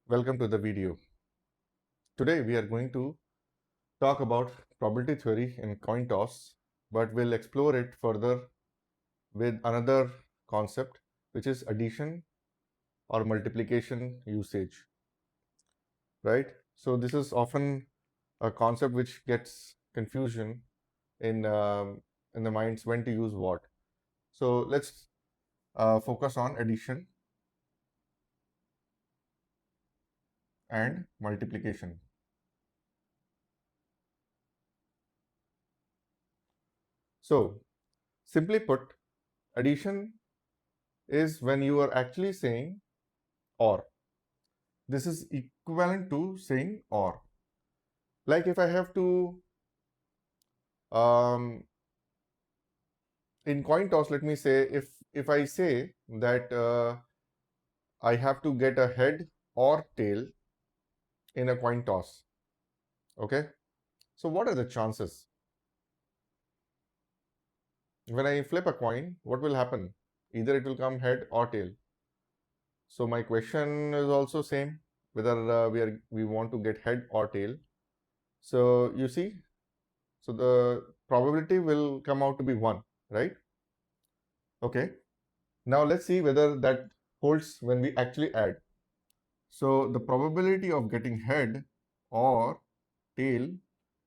Welcome to the video. Today we are going to talk about probability theory in coin toss, but we'll explore it further with another concept, which is addition or multiplication usage, right? So this is often a concept which gets confusion in the minds when to use what. So let's focus on addition and multiplication. So simply put, addition is when you are actually saying or. This is equivalent to saying or. Like if I have to, in coin toss, let me say, if I say that I have to get a head or tail in a coin toss, okay? So what are the chances? When I flip a coin, what will happen? Either it will come head or tail. So my question is also same, whether we want to get head or tail. So you see, so the probability will come out to be 1, right? Okay. Now let's see whether that holds when we actually add. So the probability of getting head or tail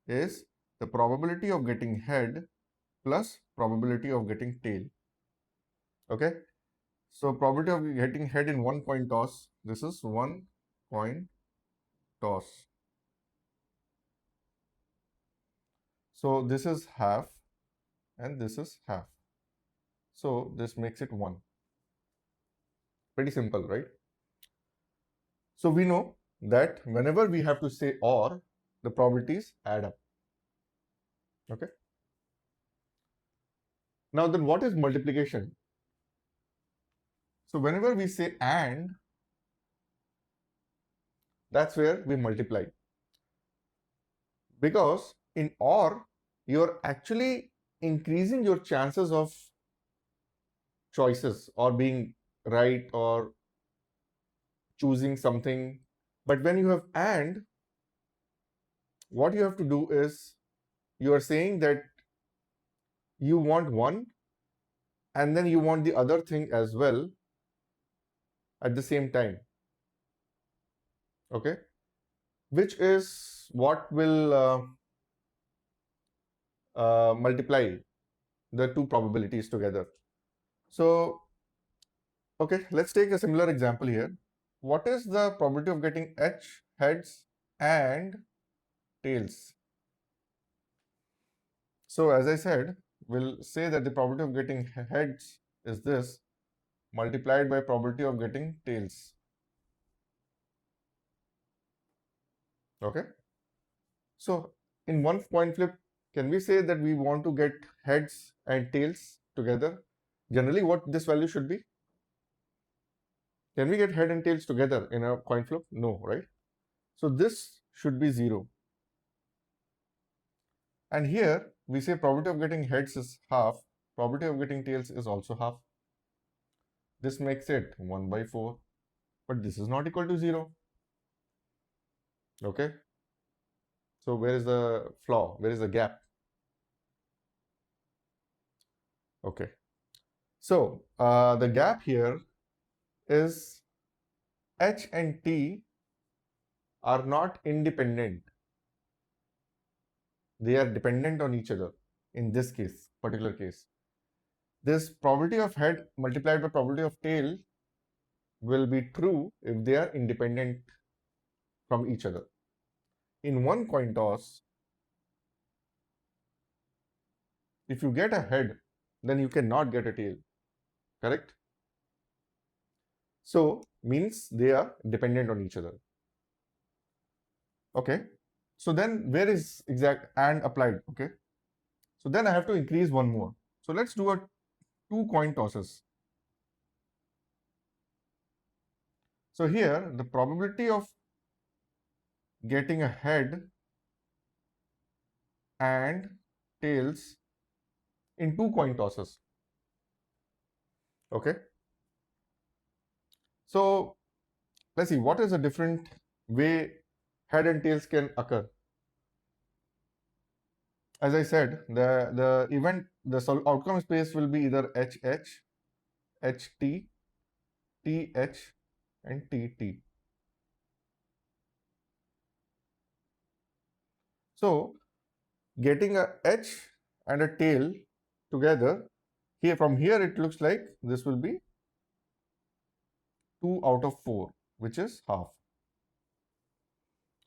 is the probability of getting head plus probability of getting tail. Okay. So probability of getting head in one coin toss, this is one coin toss. So this is half and this is half. So this makes it 1. Pretty simple, right? So we know that whenever we have to say or, the probabilities add up. Okay. Now then what is multiplication? So whenever we say and, that's where we multiply. Because in or, you're actually increasing your chances of choices or being right or choosing something. But when you have and, what you have to do is you are saying that you want one and then you want the other thing as well at the same time. Okay, which is what will multiply the two probabilities together. So, okay, let's take a similar example here. What is the probability of getting heads and tails? So, as I said, we'll say that the probability of getting heads is this multiplied by probability of getting tails. Okay. So, in one coin flip, can we say that we want to get heads and tails together? Generally, what this value should be? Can we get head and tails together in a coin flip? No, right? So this should be 0. And here we say probability of getting heads is half, probability of getting tails is also half. This makes it 1 by 4. But this is not equal to 0. Okay. So where is the flaw? Where is the gap? Okay. So the gap here is H and T are not independent. They are dependent on each other in this case, particular case. This probability of head multiplied by probability of tail will be true if they are independent from each other. In one coin toss, if you get a head, then you cannot get a tail, correct? So, means they are dependent on each other. Okay, so then where is exact and applied? Okay, so then I have to increase one more. So let's do a 2 coin tosses. So here the probability of getting a head and tails in 2 coin tosses. Okay, so let's see, what is a different way head and tails can occur? As I said, the outcome space will be either HH, HT, TH, and TT. So getting a H and a tail together, here from here it looks like this will be 2 out of 4, which is half.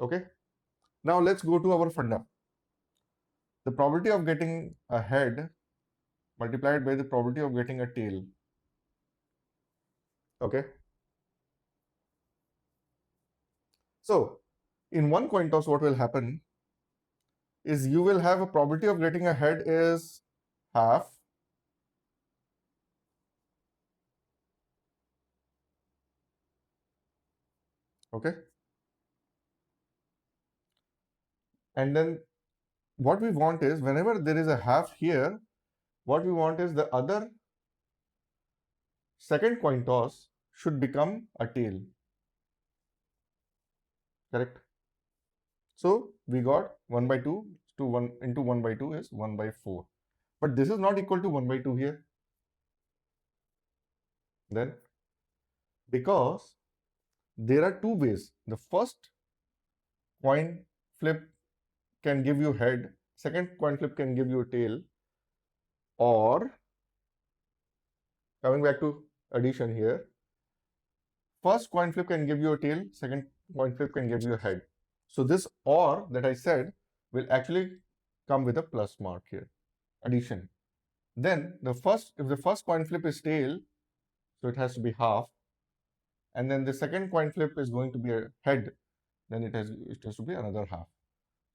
Okay. Now let's go to our funda. The probability of getting a head multiplied by the probability of getting a tail. Okay. So in one coin toss, what will happen is you will have a probability of getting a head is half. Okay. And then what we want is, whenever there is a half here, what we want is the other second coin toss should become a tail. Correct? So we got 1 by 2 to 1 into 1 by 2 is 1 by 4. But this is not equal to 1 by 2 here. Then, because there are two ways. The first coin flip can give you head, second coin flip can give you a tail, or coming back to addition here, first coin flip can give you a tail, second coin flip can give you a head. So this or that I said will actually come with a plus mark here, addition. Then if the first coin flip is tail, so it has to be half, and then the second coin flip is going to be a head, then it has to be another half.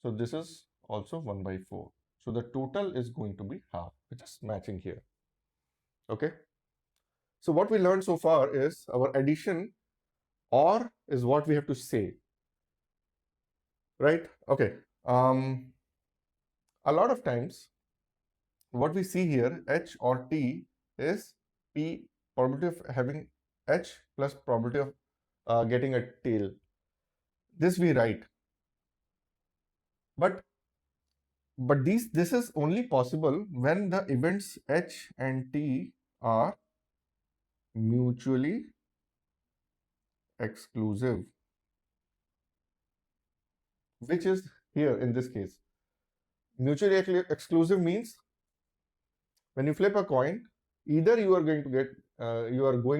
So this is also 1 by 4. So the total is going to be half, which is matching here. Okay. So what we learned so far is our addition or is what we have to say. Right? Okay. A lot of times what we see here, H or T, is P, probability of having H plus probability of getting a tail. This we write. But this is only possible when the events H and T are mutually exclusive, which is here in this case. Mutually exclusive means when you flip a coin, either you are going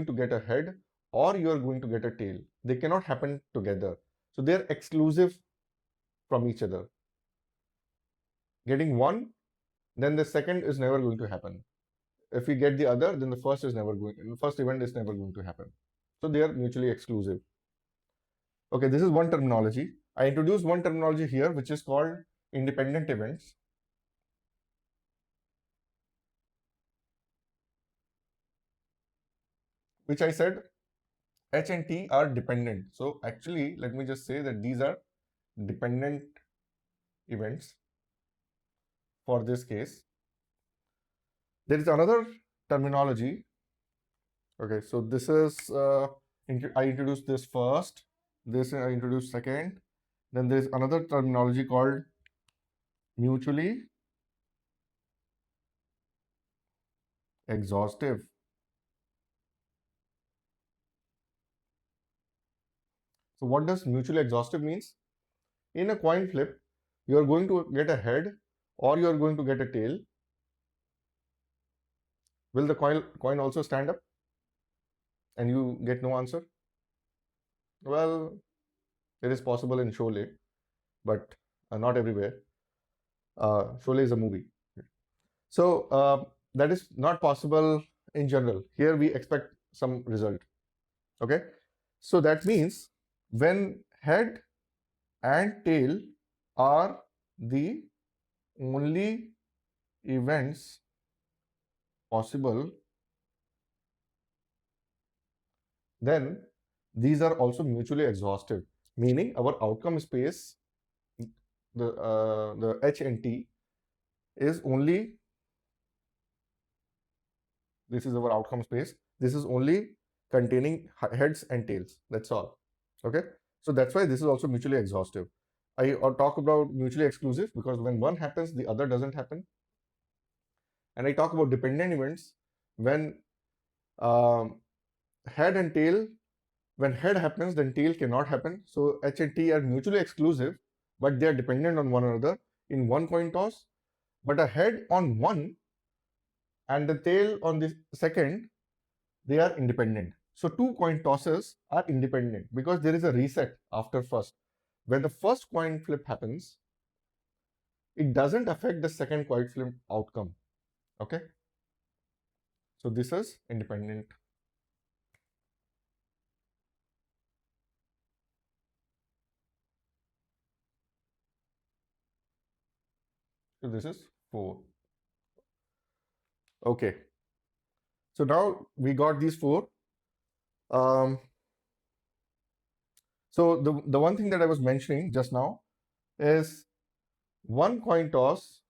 to get a head or you are going to get a tail. They cannot happen together. So they are exclusive from each other. Getting one, then the second is never going to happen. If we get the other, then the first event is never going to happen. So they are mutually exclusive. Okay, this is one terminology. I introduced one terminology here, which is called independent events. Which I said H and T are dependent. So actually, let me just say that these are dependent events for this case. There is another terminology. Okay, so this is, I introduced this first, this I introduced second. Then there is another terminology called mutually exhaustive. So what does mutually exhaustive means? In a coin flip, you are going to get a head or you are going to get a tail. Will the coin also stand up and you get no answer? Well, it is possible in Sholay, but not everywhere. Sholay is a movie. So that is not possible in general. Here we expect some result. Okay. So that means when head and tail are the only events possible, then these are also mutually exhaustive, meaning our outcome space, the H and T is only, this is our outcome space, this is only containing heads and tails, that's all. Okay, so that's why this is also mutually exhaustive. I talk about mutually exclusive because when one happens, the other doesn't happen. And I talk about dependent events when um, head and tail, when head happens, then tail cannot happen. So H and T are mutually exclusive, but they are dependent on one another in one coin toss. But a head on one and the tail on the second, they are independent. So two coin tosses are independent because there is a reset after first. When the first coin flip happens, it doesn't affect the second coin flip outcome. Okay, so this is independent. So this is 4. Okay, so now we got these 4. Um, so the one thing that I was mentioning just now is one coin toss,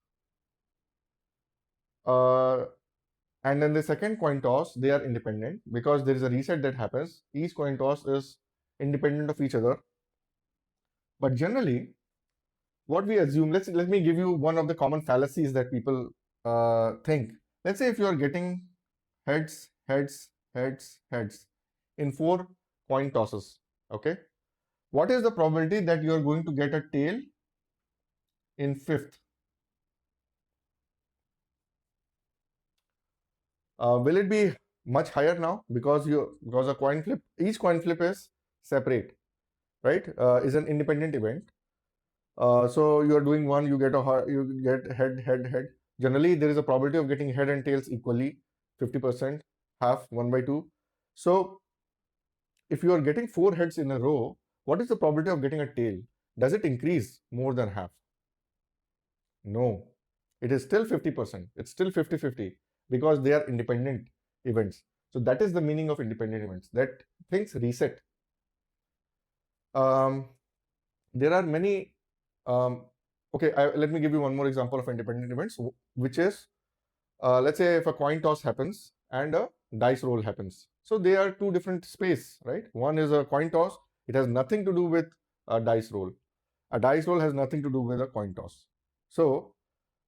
and then the second coin toss, they are independent because there is a reset that happens. Each coin toss is independent of each other. But generally, what we assume, let me give you one of the common fallacies that people think. Let's say if you are getting heads, heads, heads, heads in 4 coin tosses, okay? What is the probability that you are going to get a tail in 5th? Will it be much higher now because a coin flip, each coin flip is separate, right? Is an independent event. So you are doing one, you get head, head, head. Generally, there is a probability of getting head and tails equally, 50%, half, 1/2. So if you are getting 4 heads in a row, what is the probability of getting a tail? Does it increase more than half? No, it is still 50%. It's still 50-50 because they are independent events. So that is the meaning of independent events, that things reset. There are many, okay, let me give you one more example of independent events, which is, let's say if a coin toss happens and a dice roll happens. So they are two different space, right? One is a coin toss. It has nothing to do with a dice roll. A dice roll has nothing to do with a coin toss. So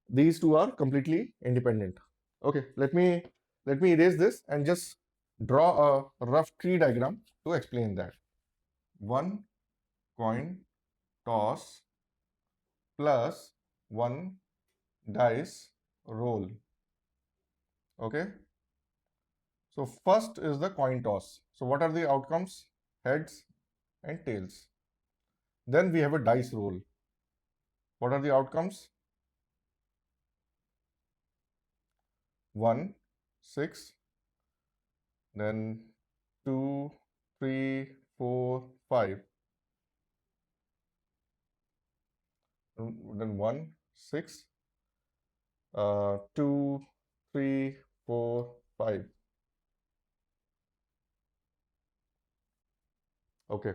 these two are completely independent. Okay, let me erase this and just draw a rough tree diagram to explain that. One coin toss plus one dice roll. Okay, so first is the coin toss. So what are the outcomes? Heads and tails. Then we have a dice roll. What are the outcomes? 1, 6, then 2, 3, 4, 5. Then 1, 6, 2, 3, 4, 5. Okay.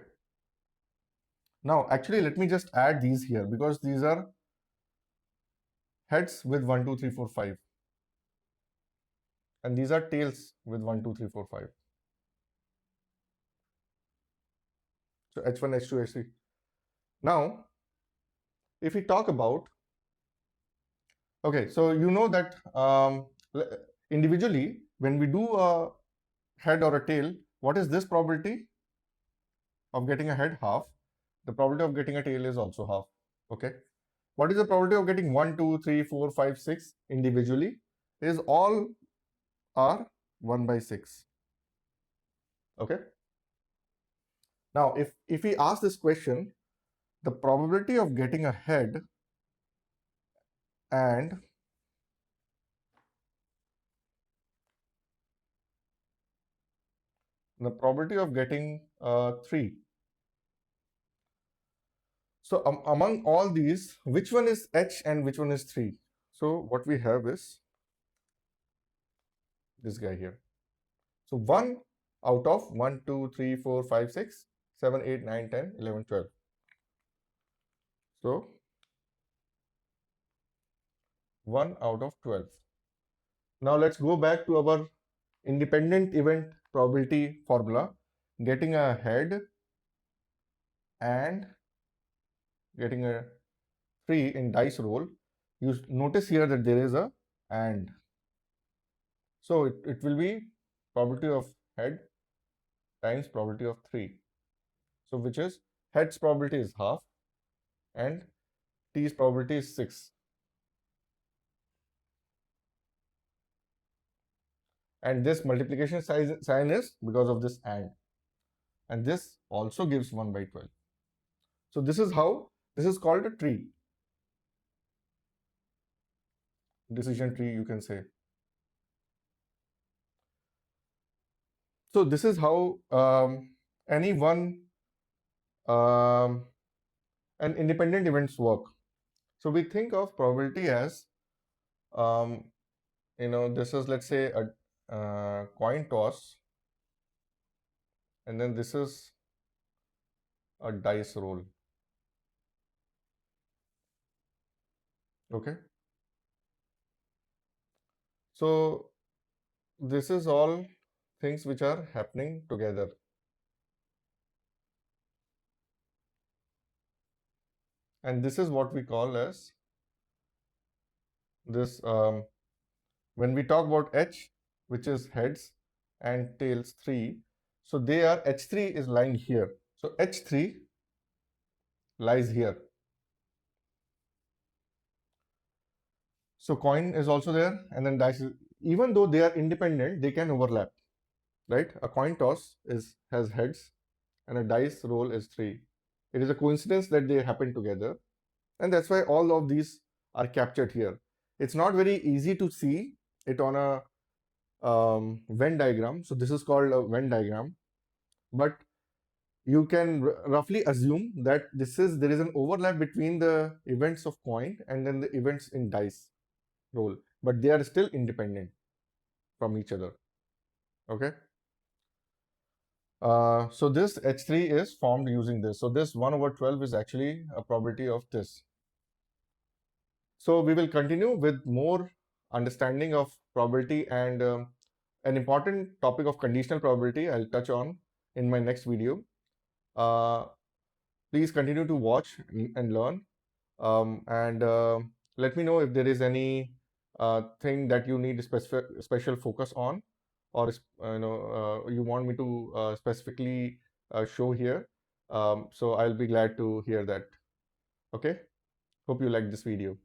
Now, actually, let me just add these here because these are heads with 1, 2, 3, 4, 5. And these are tails with 1, 2, 3, 4, 5. So H1, H2, H3. Now, if we talk about, okay, so you know that individually, when we do a head or a tail, what is this probability of getting a head? Half. The probability of getting a tail is also half. Okay. What is the probability of getting 1, 2, 3, 4, 5, 6 individually? Is all are 1/6. Okay. Now, if we ask this question, the probability of getting a head and the probability of getting 3. So among all these, which one is H and which one is 3? So what we have is this guy here. So 1 out of 1, 2, 3, 4, 5, 6, 7, 8, 9, 10, 11, 12. So 1 out of 12. Now let's go back to our independent event probability formula. Getting a head and getting a 3 in dice roll, you notice here that there is a and. So it will be probability of head times probability of 3. So which is head's probability is half and t's probability is 6. And this multiplication sign is because of this and this also gives 1 by 12. So this is how, this is called a tree, decision tree you can say. So this is how any one and independent events work. So we think of probability as um, this is, let's say, a coin toss, and then this is a dice roll. Okay. So this is all things which are happening together. And this is what we call as this, when we talk about H, which is heads and tails 3, so they are, H3 is lying here. So H3 lies here. So coin is also there, and then dice even though they are independent, they can overlap, right? A coin toss has heads and a dice roll is 3. It is a coincidence that they happen together, and that's why all of these are captured here. It's not very easy to see it on a Venn diagram. So this is called a Venn diagram, but you can roughly assume that there is an overlap between the events of coin and then the events in dice roll, but they are still independent from each other. Okay. So this H3 is formed using this. So this 1 over 12 is actually a probability of this. So we will continue with more understanding of probability and an important topic of conditional probability I'll touch on in my next video. Please continue to watch and learn, and let me know if there is any thing that you need special focus on, or you want me to specifically show here. So I'll be glad to hear that. Okay, hope you like this video.